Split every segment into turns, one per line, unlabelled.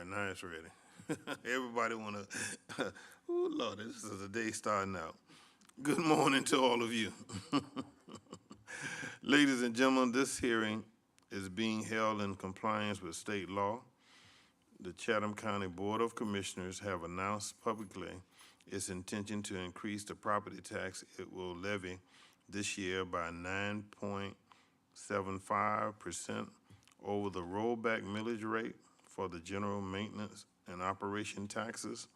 right, now it's ready. Everybody wanna, oh Lord, this is the day starting out. Good morning to all of you. Ladies and gentlemen, this hearing is being held in compliance with state law. The Chatham County Board of Commissioners have announced publicly its intention to increase the property tax it will levy this year by 9.75% over the rollback millage rate for the general maintenance and operation taxes,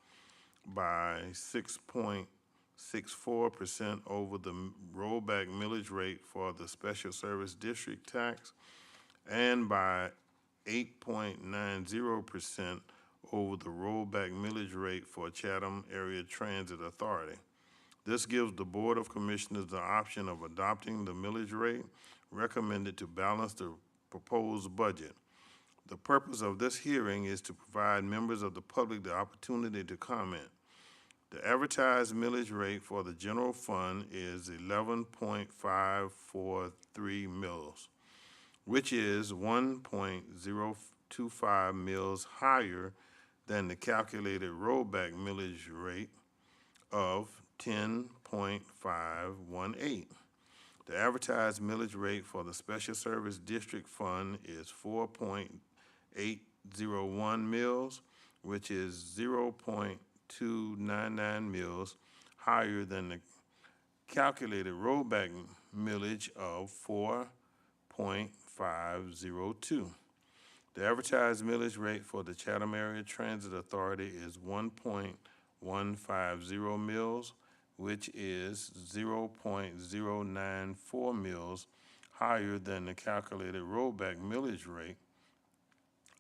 by 6.64% over the rollback millage rate for the special service district tax, and by 8.90% over the rollback millage rate for Chatham Area Transit Authority. This gives the Board of Commissioners the option of adopting the millage rate recommended to balance the proposed budget. The purpose of this hearing is to provide members of the public the opportunity to comment. The advertised millage rate for the general fund is 11.543 mils, which is 1.025 mils higher than the calculated rollback millage rate of 10.518. The advertised millage rate for the Special Service District Fund is 4.801 mils, which is 0.299 mils higher than the calculated rollback millage of 4.502. The advertised millage rate for the Chatham Area Transit Authority is 1.150 mils, which is 0.094 mils higher than the calculated rollback millage rate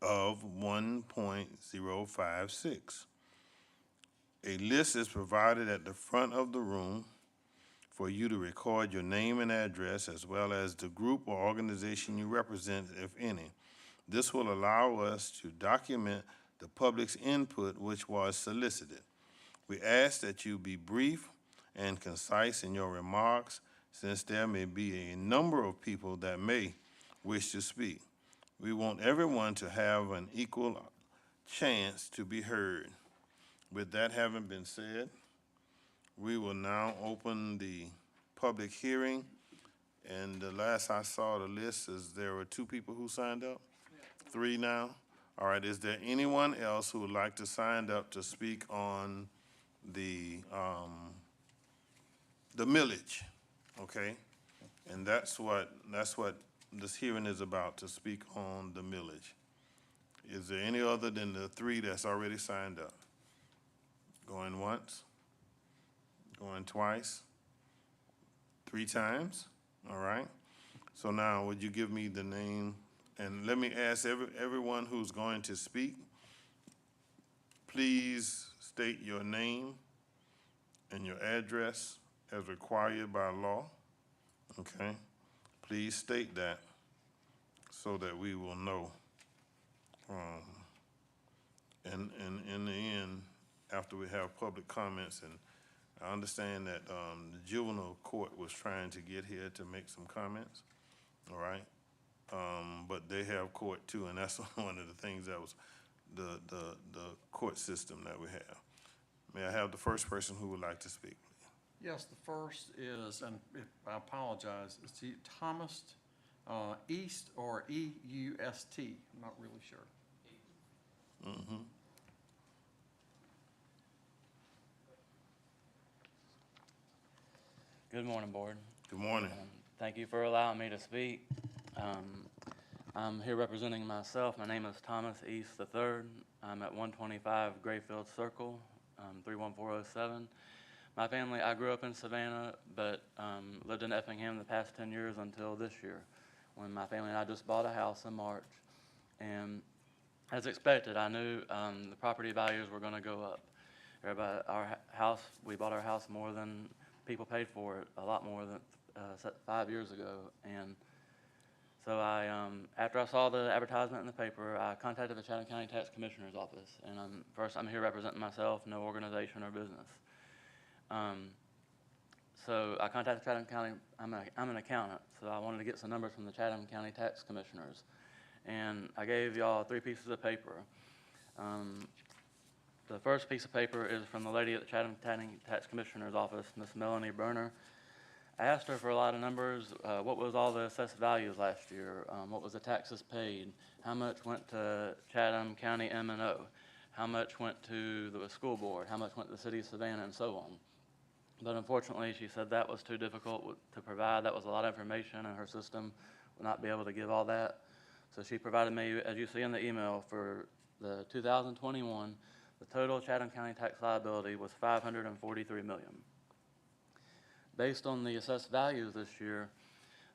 of 1.056. A list is provided at the front of the room for you to record your name and address, as well as the group or organization you represent, if any. This will allow us to document the public's input which was solicited. We ask that you be brief and concise in your remarks, since there may be a number of people that may wish to speak. We want everyone to have an equal chance to be heard. With that having been said, we will now open the public hearing. And the last I saw the list is there were 2 people who signed up? 3 now? All right, is there anyone else who would like to sign up to speak on the millage? Okay, and that's what this hearing is about, to speak on the millage. Is there any other than the 3 that's already signed up? Going once? Going twice? 3 times? All right. So now, would you give me the name? And let me ask everyone who's going to speak, please state your name and your address as required by law. Okay. Please state that so that we will know. And in the end, after we have public comments, and I understand that the juvenile court was trying to get here to make some comments, all right? But they have court too, and that's one of the things that was the court system that we have. May I have the first person who would like to speak?
Yes, the first is, and I apologize, it's Thomas East or E-U-S-T, I'm not really sure.
Mm-hmm.
Good morning, Board.
Good morning.
Thank you for allowing me to speak. I'm here representing myself. My name is Thomas East III. I'm at 125 Grayfield Circle, 31407. My family, I grew up in Savannah, but lived in Effingham the past 10 years until this year, when my family and I just bought a house in March. And as expected, I knew the property values were going to go up. We bought our house more than people paid for it, a lot more than 5 years ago. And so after I saw the advertisement in the paper, I contacted the Chatham County Tax Commissioner's office. And first, I'm here representing myself, no organization or business. So I contacted Chatham County. I'm an accountant, so I wanted to get some numbers from the Chatham County Tax Commissioners. And I gave y'all 3 pieces of paper. The first piece of paper is from the lady at the Chatham County Tax Commissioner's office, Miss Melanie Berner. I asked her for a lot of numbers. What was all the assessed values last year? What was the taxes paid? How much went to Chatham County M&O? How much went to the school board? How much went to the city of Savannah, and so on? But unfortunately, she said that was too difficult to provide. That was a lot of information, and her system would not be able to give all that. So she provided me, as you see in the email, for the 2021, the total Chatham County tax liability was $543 million. Based on the assessed values this year,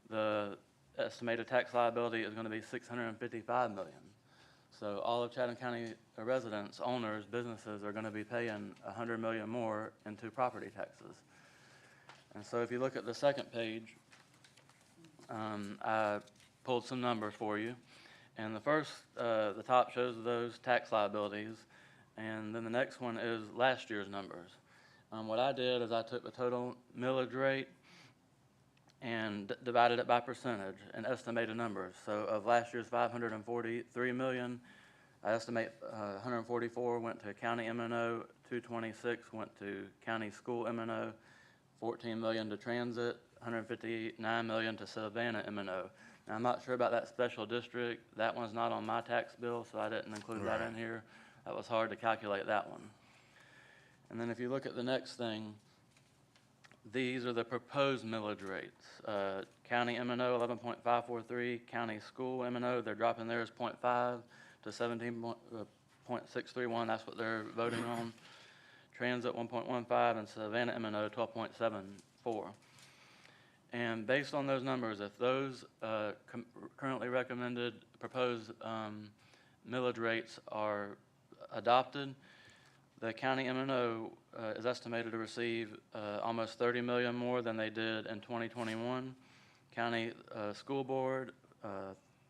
the estimated tax liability is going to be $655 million. So all of Chatham County residents, owners, businesses are going to be paying $100 million more into property taxes. And so if you look at the second page, I pulled some numbers for you. And the first, the top shows those tax liabilities. And then the next one is last year's numbers. What I did is I took the total millage rate and divided it by percentage and estimated numbers. So of last year's $543 million, I estimate 144 went to county M&O, 226 went to county school M&O, 14 million to transit, 159 million to Savannah M&O. Now, I'm not sure about that special district. That one's not on my tax bill, so I didn't include that in here. That was hard to calculate that one. And then if you look at the next thing, these are the proposed millage rates. County M&O 11.543, county school M&O, they're dropping theirs 0.5 to 17.631. That's what they're voting on. Transit 1.15 and Savannah M&O 12.74. And based on those numbers, if those currently recommended proposed millage rates are adopted, the county M&O is estimated to receive almost $30 million more than they did in 2021. County school board,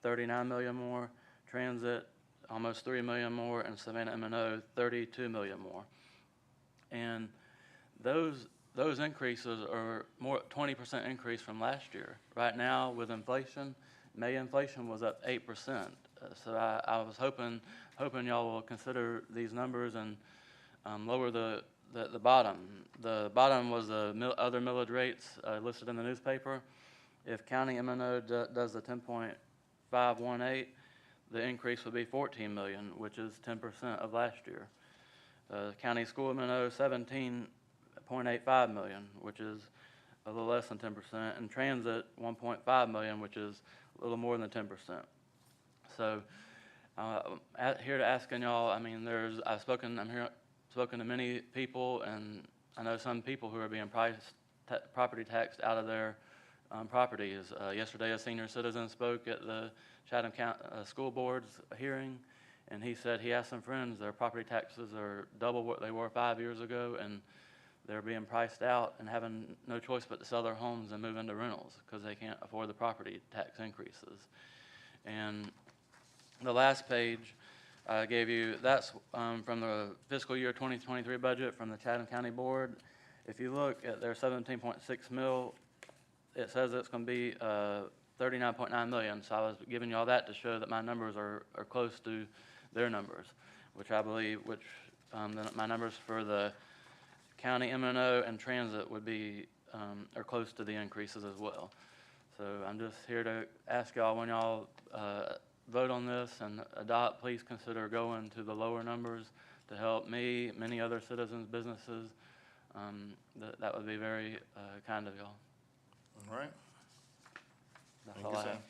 $39 million more. Transit, almost $3 million more. And Savannah M&O, $32 million more. And those increases are more 20% increase from last year. Right now, with inflation, May inflation was up 8%. So I was hoping y'all will consider these numbers and lower the bottom. The bottom was the other millage rates listed in the newspaper. If county M&O does the 10.518, the increase would be $14 million, which is 10% of last year. County school M&O 17.85 million, which is a little less than 10%, and transit 1.5 million, which is a little more than 10%. So here to asking y'all, I mean, I've spoken to many people, and I know some people who are being property taxed out of their properties. Yesterday, a senior citizen spoke at the Chatham County School Board's hearing, and he said he asked some friends, their property taxes are double what they were 5 years ago, and they're being priced out and having no choice but to sell their homes and move into rentals because they can't afford the property tax increases. And the last page I gave you, that's from the fiscal year 2023 budget from the Chatham County Board. If you look at their 17.6 mil, it says it's going to be 39.9 million. So I was giving you all that to show that my numbers are close to their numbers, which I believe, my numbers for the county M&O and transit would be are close to the increases as well. So I'm just here to ask y'all, when y'all vote on this and adopt, please consider going to the lower numbers to help me, many other citizens, businesses. That would be very kind of y'all.
All right.
That's
Thank
all
you,
I
sir.
have.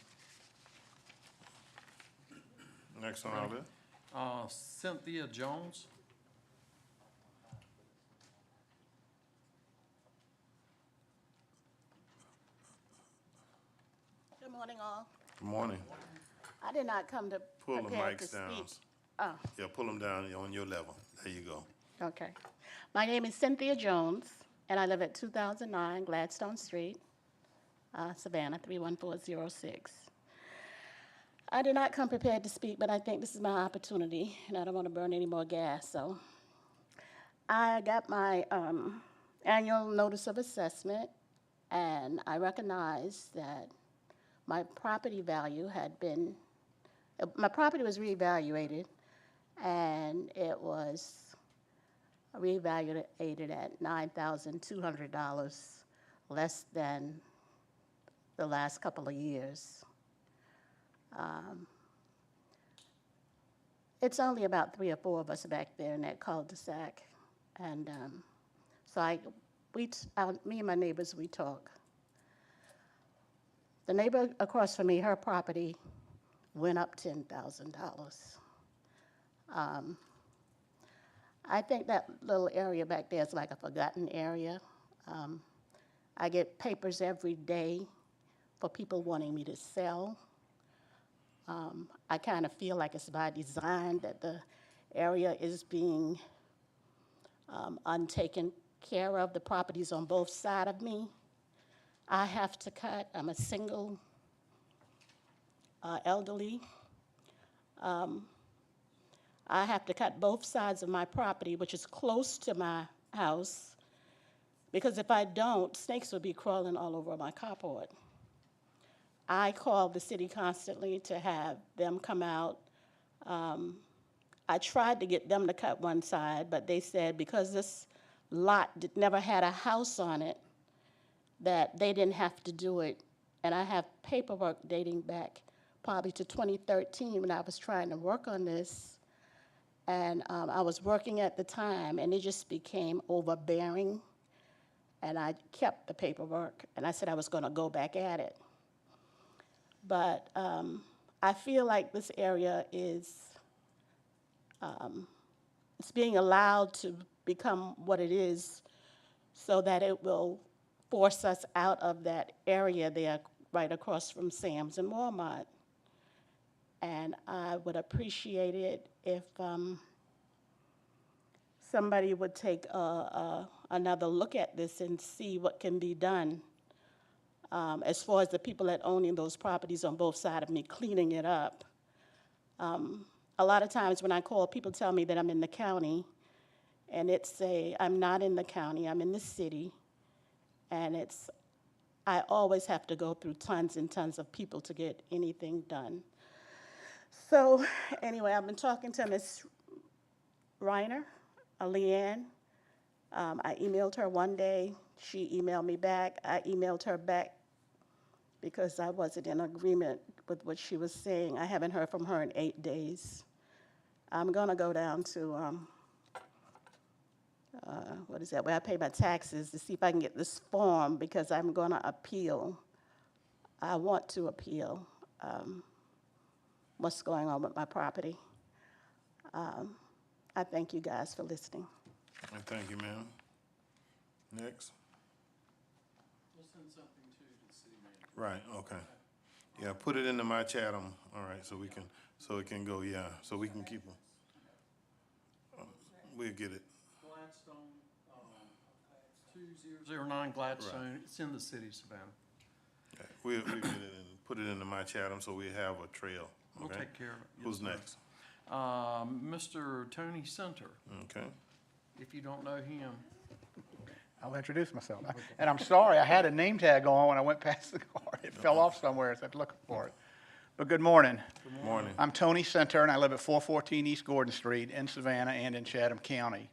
Next on our list.
Cynthia Jones.
Good morning, all.
Good morning.
I did not come to
Pull the
prepare to
mics down.
speak. Oh,
Yeah, pull them down on your level. There you go.
okay. My name is Cynthia Jones, and I live at 2009 Gladstone Street, Savannah, 31406. I did not come prepared to speak, but I think this is my opportunity, and I don't want to burn any more gas. So I got my annual notice of assessment, and I recognized that my property value my property was reevaluated, and it was reevaluated at $9,200, less than the last couple of years. It's only about 3 or 4 of us back there in that cul-de-sac, and so me and my neighbors, we talk. The neighbor across from me, her property went up $10,000. I think that little area back there is like a forgotten area. I get papers every day for people wanting me to sell. I kind of feel like it's by design that the area is being untaken care of, the properties on both sides of me. I have to cut, I'm a single elderly. I have to cut both sides of my property, which is close to my house, because if I don't, snakes will be crawling all over my carport. I call the city constantly to have them come out. I tried to get them to cut one side, but they said because this lot never had a house on it, that they didn't have to do it. And I have paperwork dating back probably to 2013 when I was trying to work on this. And I was working at the time, and it just became overbearing. And I kept the paperwork, and I said I was going to go back at it. But I feel like this area is it's being allowed to become what it is, so that it will force us out of that area there right across from Sam's and Walmart. And I would appreciate it if somebody would take another look at this and see what can be done as far as the people that owning those properties on both sides of me, cleaning it up. A lot of times when I call, people tell me that I'm in the county, and I'm not in the county, I'm in the city, and I always have to go through tons and tons of people to get anything done. So anyway, I've been talking to Ms. Reiner, Leanne. I emailed her one day. She emailed me back. I emailed her back because I wasn't in agreement with what she was saying. I haven't heard from her in 8 days. I'm going to go down to, what is that, where I pay my taxes to see if I can get this form, because I'm going to appeal. I want to appeal what's going on with my property. I thank you guys for listening.
And thank you, ma'am. Next.
We'll send something to the city manager.
Right, okay. Yeah, put it into my chat, all right, so it can go, yeah, so we can keep them. We'll get it.
Gladstone, 2009 Gladstone, it's in the city of Savannah.
Okay, we'll get it and put it into my chat, so we have a trail,
We'll
okay?
take care of it.
Who's
Yes, sir.
next?
Mr. Tony Center,
Okay.
if you don't know him.
I'll introduce myself. And I'm sorry, I had a name tag on when I went past the car. It fell off somewhere, so I had to look for it. But good morning.
Good morning.
I'm Tony Center, and I live at 414 East Gordon Street in Savannah and in Chatham County.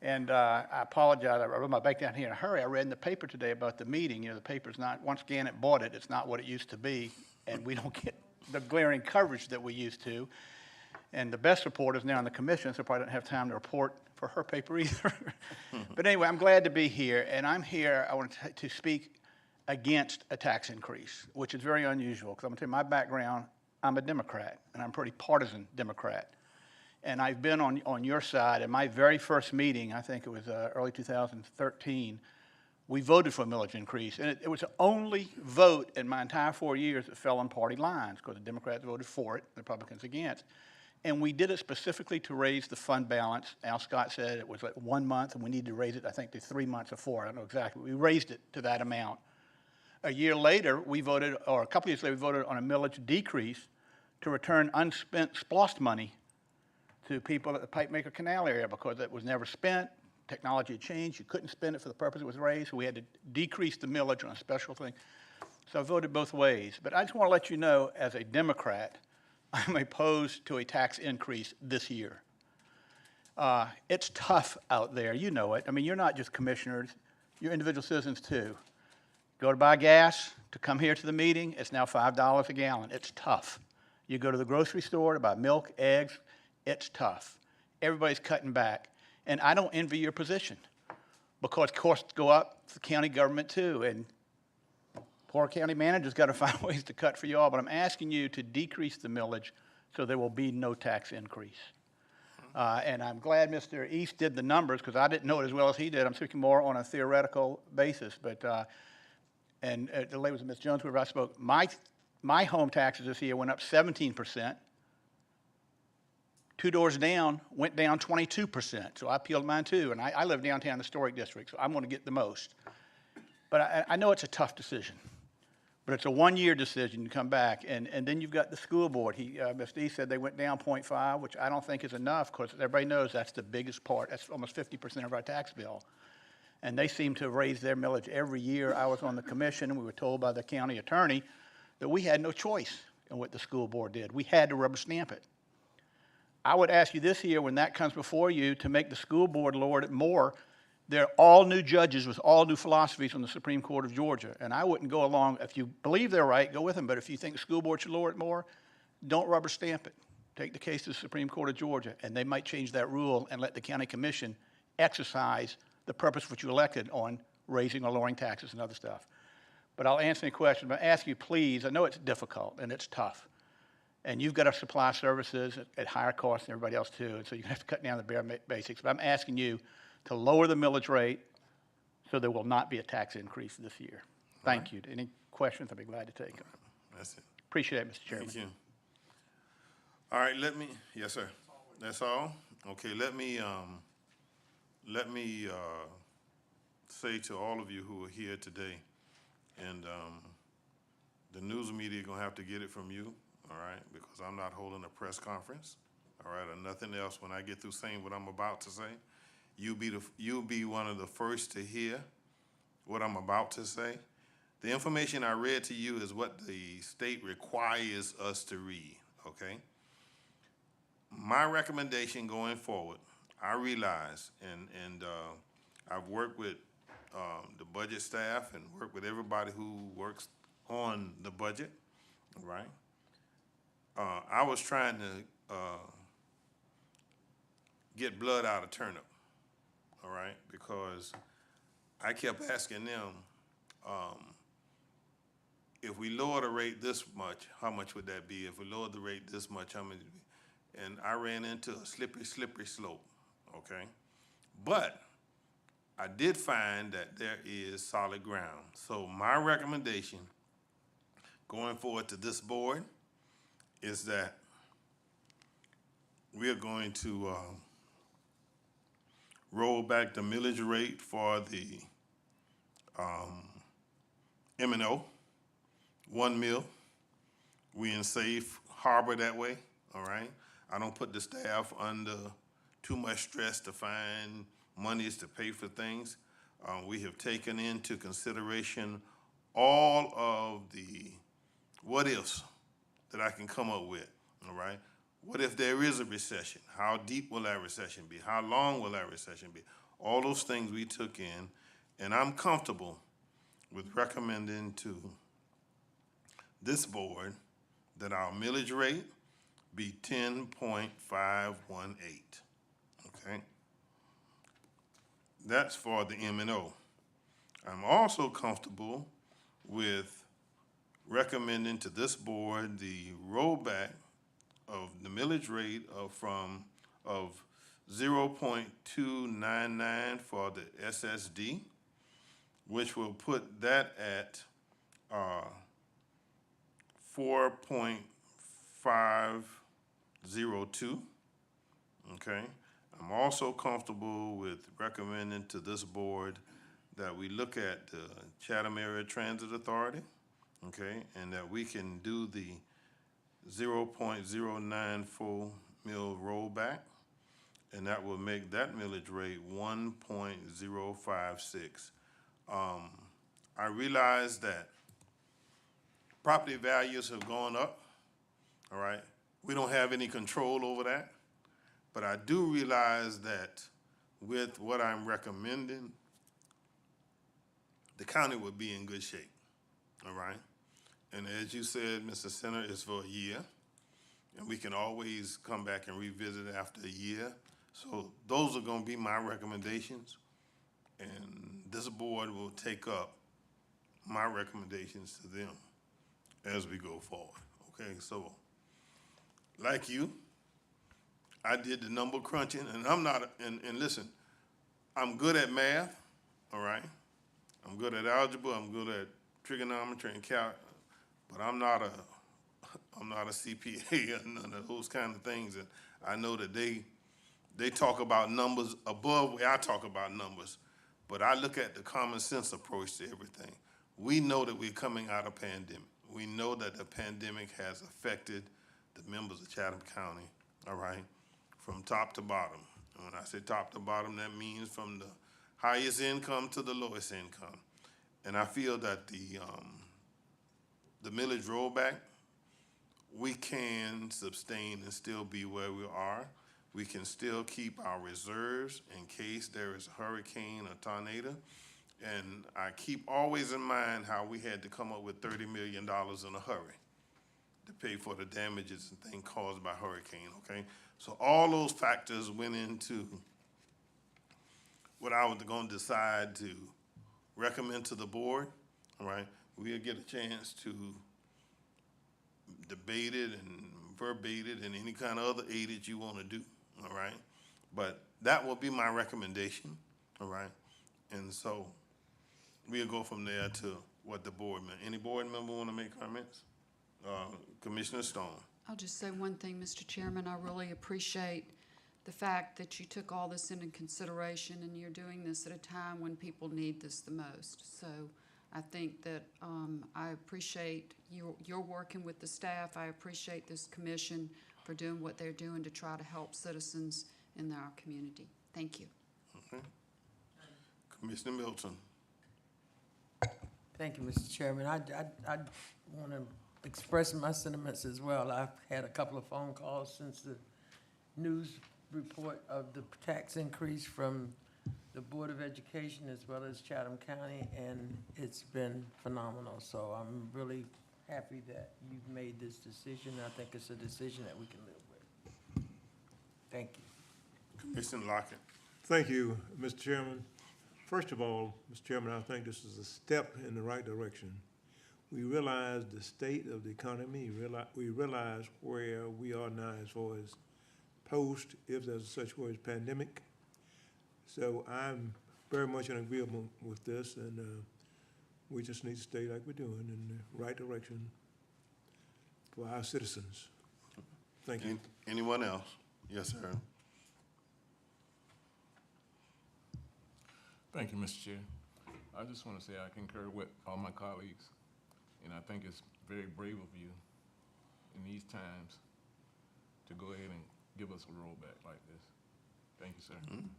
And I apologize, I wrote my back down here in a hurry. I read in the paper today about the meeting. You know, the paper's not, once Gannett bought it, it's not what it used to be, and we don't get the glaring coverage that we used to. And the best reporter is now on the commission, so probably don't have time to report for her paper either. But anyway, I'm glad to be here, and I'm here, I want to speak against a tax increase, which is very unusual, because I'm going to tell you my background. I'm a Democrat, and I'm a pretty partisan Democrat. And I've been on your side. In my very first meeting, I think it was early 2013, we voted for a millage increase. And it was the only vote in my entire 4 years that fell on party lines, because the Democrats voted for it, the Republicans against. And we did it specifically to raise the fund balance. Al Scott said it was like 1 month, and we needed to raise it, I think, to 3 months or 4. I don't know exactly. We raised it to that amount. A year later, we voted, or a couple years later, we voted on a millage decrease to return unspent SPLOST money to people at the Pipemaker Canal area, because it was never spent. Technology had changed. You couldn't spend it for the purpose it was raised, so we had to decrease the millage on a special thing. So I voted both ways. But I just want to let you know, as a Democrat, I'm opposed to a tax increase this year. It's tough out there, you know it. I mean, you're not just commissioners, you're individual citizens too. Go to buy gas, to come here to the meeting, it's now $5 a gallon. It's tough. You go to the grocery store to buy milk, eggs, it's tough. Everybody's cutting back. And I don't envy your position because costs go up for the county government too. And poor county managers got to find ways to cut for you all. But I'm asking you to decrease the millage so there will be no tax increase. And I'm glad Mr. East did the numbers because I didn't know it as well as he did. I'm speaking more on a theoretical basis. But the lady was Ms. Jones, where I spoke. My home taxes this year went up 17%. 2 doors down went down 22%. So I appealed mine too. And I live downtown in the historic district, so I'm going to get the most. But I know it's a tough decision. But it's a one-year decision to come back. And then you've got the school board. Mr. East said they went down 0.5, which I don't think is enough because everybody knows that's the biggest part. That's almost 50% of our tax bill. And they seem to raise their millage every year. I was on the commission, and we were told by the county attorney that we had no choice in what the school board did. We had to rubber stamp it. I would ask you this year, when that comes before you, to make the school board lower it more. They're all new judges with all new philosophies on the Supreme Court of Georgia. And I wouldn't go along, if you believe they're right, go with them. But if you think the school board should lower it more, don't rubber stamp it. Take the case to the Supreme Court of Georgia, and they might change that rule and let the county commission exercise the purpose for which you elected on raising or lowering taxes and other stuff. But I'll answer any questions. But I ask you, please, I know it's difficult and it's tough. And you've got to supply services at higher costs than everybody else too. And so you have to cut down the bare basics. But I'm asking you to lower the millage rate so there will not be a tax increase this year. Thank you. Any questions? I'd be glad to take them.
That's it.
Appreciate it, Mr. Chairman.
Thank you. All right, yes, sir. That's all? Okay, let me say to all of you who are here today, and the news media gonna have to get it from you, all right? Because I'm not holding a press conference, all right, or nothing else. When I get through saying what I'm about to say, you'll be one of the first to hear what I'm about to say. The information I read to you is what the state requires us to read, okay? My recommendation going forward, I realize, and I've worked with the budget staff and worked with everybody who works on the budget, right? I was trying to get blood out of turnip, all right? Because I kept asking them, if we lower the rate this much, how much would that be? If we lower the rate this much, how much would it be? And I ran into a slippery slope, okay? But I did find that there is solid ground. So my recommendation going forward to this board is that we are going to roll back the millage rate for the M&O, 1 mil. We in safe harbor that way, all right? I don't put the staff under too much stress to find monies to pay for things. We have taken into consideration all of the what ifs that I can come up with, all right? What if there is a recession? How deep will that recession be? How long will that recession be? All those things we took in, and I'm comfortable with recommending to this board that our millage rate be 10.518, okay? That's for the M&O. I'm also comfortable with recommending to this board the rollback of the millage rate of 0.299 for the SSD, which will put that at 4.502, okay? I'm also comfortable with recommending to this board that we look at the Chatham Area Transit Authority, okay? And that we can do the 0.094 mil rollback, and that will make that millage rate 1.056. I realize that property values have gone up, all right? We don't have any control over that, but I do realize that with what I'm recommending, the county would be in good shape, all right? And as you said, Mr. Senator, it's for a year, and we can always come back and revisit it after a year. So those are gonna be my recommendations, and this board will take up my recommendations to them as we go forward, okay? So, like you, I did the number crunching, and I'm not, and listen, I'm good at math, all right? I'm good at algebra, I'm good at trigonometry and calc, but I'm not a CPA or none of those kind of things. And I know that they talk about numbers above where I talk about numbers, but I look at the common sense approach to everything. We know that we're coming out of pandemic. We know that the pandemic has affected the members of Chatham County, all right, from top to bottom. And when I say top to bottom, that means from the highest income to the lowest income. And I feel that the millage rollback, we can sustain and still be where we are. We can still keep our reserves in case there is a hurricane or tornado. And I keep always in mind how we had to come up with $30 million in a hurry to pay for the damages and things caused by hurricane, okay? So all those factors went into what I was gonna decide to recommend to the board, all right? We'll get a chance to debate it and verbate it and any kind of other aid that you wanna do, all right? But that will be my recommendation, all right? And so we'll go from there to what the board, any board member wanna make comments? Commissioner Stone.
I'll just say one thing, Mr. Chairman. I really appreciate the fact that you took all this into consideration and you're doing this at a time when people need this the most. So I think that I appreciate you're working with the staff. I appreciate this commission for doing what they're doing to try to help citizens in our community. Thank you.
Okay. Commissioner Milton.
Thank you, Mr. Chairman. I want to express my sentiments as well. I've had a couple of phone calls since the news report of the tax increase from the Board of Education as well as Chatham County, and it's been phenomenal. So I'm really happy that you've made this decision. I think it's a decision that we can live with. Thank you.
Commissioner Lockett.
Thank you, Mr. Chairman. First of all, Mr. Chairman, I think this is a step in the right direction. We realize the state of the economy. We realize where we are now as far as post, if there's such word as pandemic. So I'm very much in agreement with this, and we just need to stay like we're doing in the right direction for our citizens. Thank you.
Anyone else? Yes, sir.
Thank you, Mr. Chair. I just want to say I concur with all my colleagues, and I think it's very brave of you in these times to go ahead and give us a rollback like this. Thank you, sir.
Mm-hmm.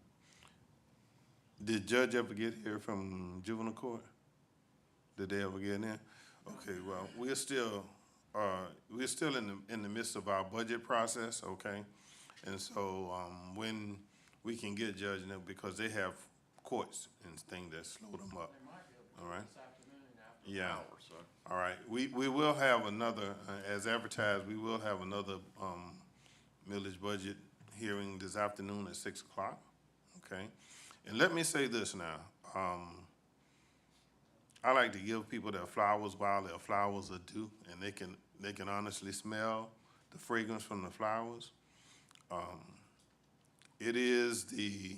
Did Judge ever get here from juvenile court? Did they ever get in there? Okay, well, we're still in the midst of our budget process, okay? And so when we can get Judge in there, because they have courts and things that slow them up. All right. Yeah. All right. We will have another, as advertised, we will have another millage budget hearing this afternoon at 6 o'clock. Okay. And let me say this now. I like to give people their flowers while their flowers are due, and they can honestly smell the fragrance from the flowers. It is the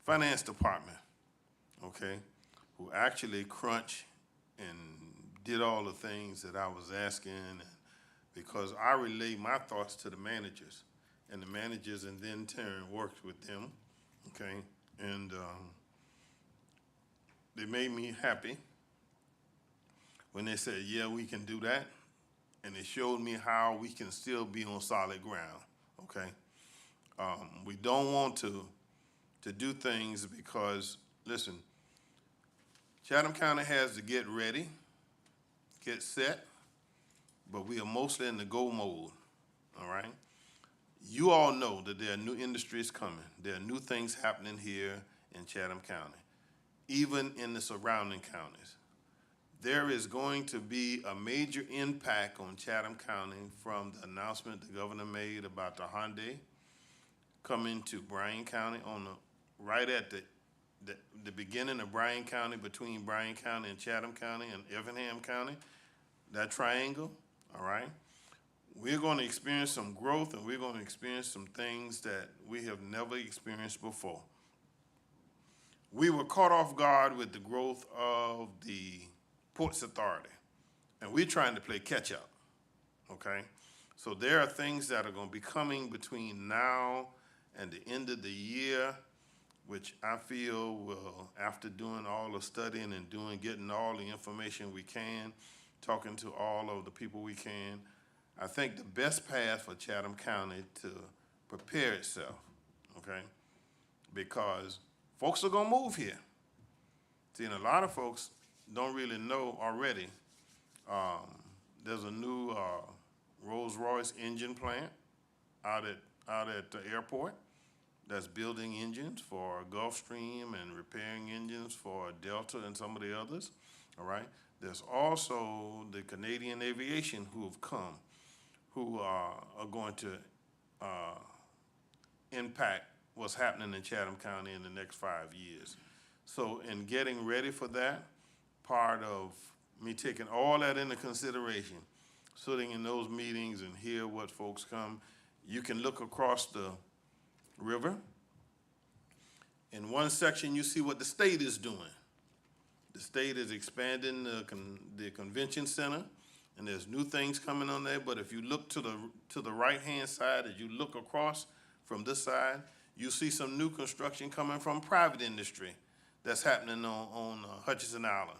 finance department, okay, who actually crunched and did all the things that I was asking, because I relay my thoughts to the managers, and the managers in then turn worked with them, okay, and they made me happy when they said, yeah, we can do that, and they showed me how we can still be on solid ground, okay? We don't want to do things because, listen, Chatham County has to get ready, get set, but we are mostly in the go mode, all right? You all know that there are new industries coming. There are new things happening here in Chatham County, even in the surrounding counties. There is going to be a major impact on Chatham County from the announcement the governor made about the Hyundai coming to Bryan County on the, right at the beginning of Bryan County, between Bryan County and Chatham County and Effingham County, that triangle, all right? We're going to experience some growth, and we're going to experience some things that we have never experienced before. We were caught off guard with the growth of the Ports Authority, and we're trying to play catch up, okay? So there are things that are going to be coming between now and the end of the year, which I feel will, after doing all the studying and getting all the information we can, talking to all of the people we can, I think the best path for Chatham County to prepare itself, okay? Because folks are gonna move here. See, and a lot of folks don't really know already. There's a new Rolls-Royce engine plant out at the airport that's building engines for Gulfstream and repairing engines for Delta and some of the others, all right? There's also the Canadian Aviation who have come, who are going to impact what's happening in Chatham County in the next 5 years. So in getting ready for that, part of me taking all that into consideration, sitting in those meetings and hear what folks come, you can look across the river. In one section, you see what the state is doing. The state is expanding the convention center, and there's new things coming on there. But if you look to the right-hand side, as you look across from this side, you see some new construction coming from private industry that's happening on Hutchinson Island.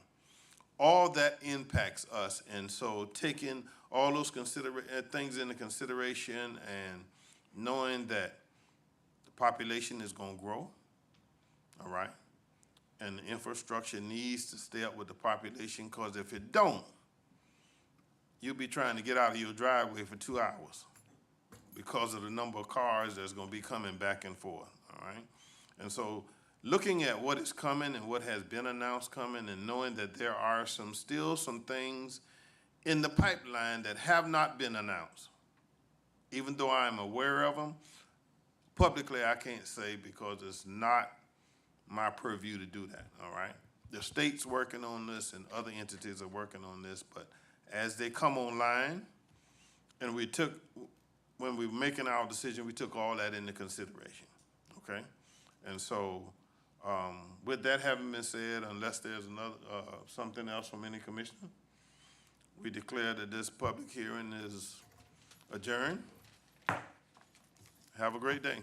All that impacts us, and so taking all those things into consideration and knowing that the population is going to grow, all right, and the infrastructure needs to stay up with the population, because if it don't, you'll be trying to get out of your driveway for 2 hours because of the number of cars that's going to be coming back and forth, all right? And so looking at what is coming and what has been announced coming, and knowing that there are still some things in the pipeline that have not been announced, even though I'm aware of them, publicly I can't say because it's not my purview to do that, all right? The state's working on this and other entities are working on this, but as they come online, and when we were making our decision, we took all that into consideration, okay? And so with that having been said, unless there's something else from any commissioner, we declare that this public hearing is adjourned. Have a great day.